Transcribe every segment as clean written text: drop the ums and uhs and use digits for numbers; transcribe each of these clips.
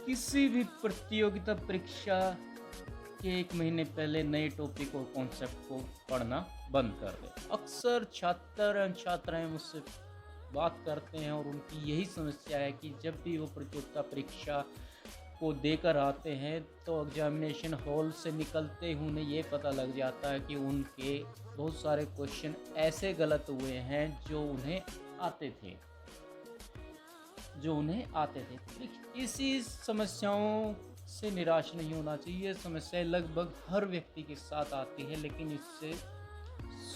किसी भी प्रतियोगिता परीक्षा के 1 महीने पहले नए टॉपिक और कॉन्सेप्ट को पढ़ना बंद कर दें। अक्सर छात्र एवं छात्राएँ मुझसे बात करते हैं और उनकी यही समस्या है कि जब भी वो प्रतियोगिता परीक्षा को देकर आते हैं तो एग्जामिनेशन हॉल से निकलते ही उन्हें ये पता लग जाता है कि उनके बहुत सारे क्वेश्चन ऐसे गलत हुए हैं जो उन्हें आते थे। इसी समस्याओं से निराश नहीं होना चाहिए। ये समस्याएं लगभग हर व्यक्ति के साथ आती है, लेकिन इससे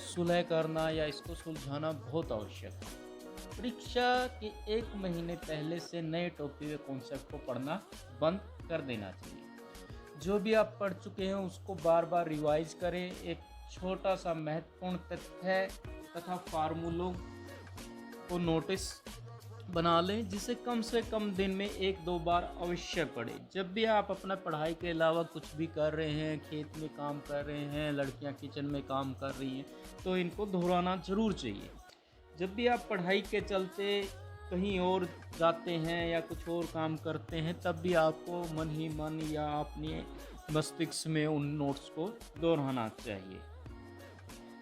सुलह करना या इसको सुलझाना बहुत आवश्यक है। परीक्षा के 1 महीने पहले से नए टॉपिक या कॉन्सेप्ट को पढ़ना बंद कर देना चाहिए। जो भी आप पढ़ चुके हैं उसको बार बार रिवाइज करें। एक छोटा सा महत्वपूर्ण तथ्य तथा फार्मूलों को नोटिस बना लें, जिसे कम से कम दिन में 1-2 बार अवश्य पढ़ें। जब भी आप अपना पढ़ाई के अलावा कुछ भी कर रहे हैं, खेत में काम कर रहे हैं, लड़कियां किचन में काम कर रही हैं, तो इनको दोहराना ज़रूर चाहिए। जब भी आप पढ़ाई के चलते कहीं और जाते हैं या कुछ और काम करते हैं, तब भी आपको मन ही मन या अपने मस्तिष्क में उन नोट्स को दोहराना चाहिए।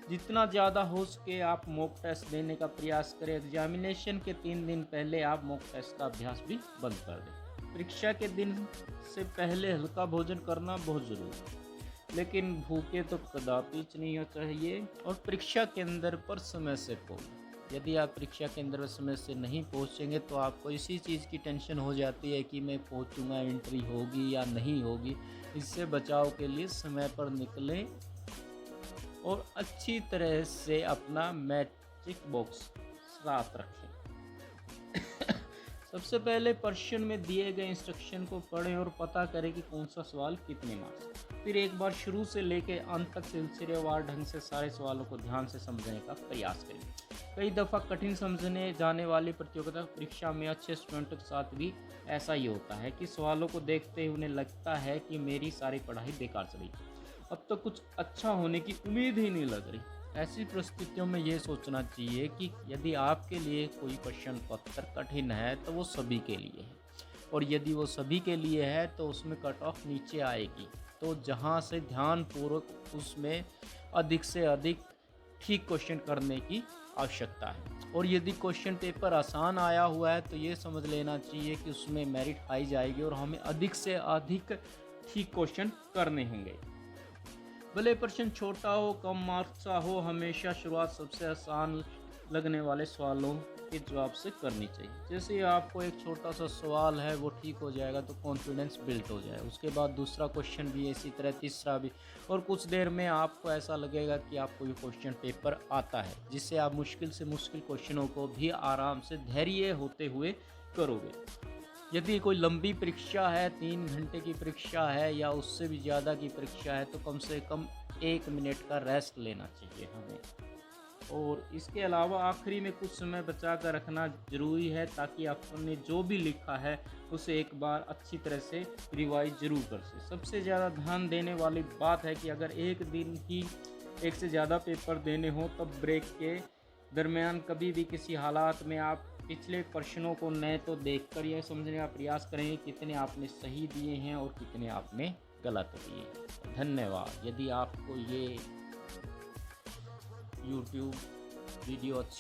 जितना ज़्यादा हो सके आप मॉक टेस्ट देने का प्रयास करें। एग्जामिनेशन के 3 दिन पहले आप मॉक टेस्ट का अभ्यास भी बंद कर दें। परीक्षा के दिन से पहले हल्का भोजन करना बहुत ज़रूरी है, लेकिन भूखे तो कदापि नहीं होना चाहिए। और परीक्षा केंद्र पर समय से पहुँचें। यदि आप परीक्षा केंद्र पर समय से नहीं पहुँचेंगे तो आपको इसी चीज़ की टेंशन हो जाती है कि मैं पहुँचूँगा, एंट्री होगी या नहीं होगी। इससे बचाव के लिए समय पर निकलें और अच्छी तरह से अपना मैट्रिक बॉक्स साथ रखें। सबसे पहले प्रश्न में दिए गए इंस्ट्रक्शन को पढ़ें और पता करें कि कौन सा सवाल कितने मार्क्स। फिर एक बार शुरू से लेकर अंत तक सिलसिलेवार ढंग से सारे सवालों को ध्यान से समझने का प्रयास करें। कई दफ़ा कठिन समझने जाने वाली प्रतियोगिता परीक्षा में अच्छे स्टूडेंट के साथ भी ऐसा ही होता है कि सवालों को देखते ही उन्हें लगता है कि मेरी सारी पढ़ाई बेकार चली, अब तो कुछ अच्छा होने की उम्मीद ही नहीं लग रही। ऐसी परिस्थितियों में ये सोचना चाहिए कि यदि आपके लिए कोई प्रश्न पत्र कठिन है तो वो सभी के लिए है, और यदि वो सभी के लिए है तो उसमें कट ऑफ नीचे आएगी। तो जहाँ से ध्यानपूर्वक उसमें अधिक से अधिक ठीक क्वेश्चन करने की आवश्यकता है। और यदि क्वेश्चन पेपर आसान आया हुआ है तो ये समझ लेना चाहिए कि उसमें मेरिट आई जाएगी और हमें अधिक से अधिक ठीक क्वेश्चन करने होंगे। भले प्रश्न छोटा हो, कम मार्क्स का हो, हमेशा शुरुआत सबसे आसान लगने वाले सवालों के जवाब से करनी चाहिए। जैसे आपको एक छोटा सा सवाल है वो ठीक हो जाएगा तो कॉन्फिडेंस बिल्ड हो जाए। उसके बाद दूसरा क्वेश्चन भी, इसी तरह तीसरा भी, और कुछ देर में आपको ऐसा लगेगा कि आपको ये क्वेश्चन पेपर आता है, जिससे आप मुश्किल से मुश्किल क्वेश्चनों को भी आराम से धैर्य होते हुए करोगे। यदि कोई लंबी परीक्षा है, 3 घंटे की परीक्षा है या उससे भी ज़्यादा की परीक्षा है, तो कम से कम 1 मिनट का रेस्ट लेना चाहिए हमें। और इसके अलावा आखिरी में कुछ समय बचा कर रखना ज़रूरी है, ताकि आपने जो भी लिखा है उसे एक बार अच्छी तरह से रिवाइज ज़रूर कर सकें। सबसे ज़्यादा ध्यान देने वाली बात है कि अगर एक दिन ही एक से ज़्यादा पेपर देने हों तब ब्रेक के दरमियान कभी भी किसी हालात में आप पिछले प्रश्नों को न तो देखकर यह समझने का प्रयास करें कितने आपने सही दिए हैं और कितने आपने गलत दिए। धन्यवाद। यदि आपको ये YouTube वीडियो अच्छी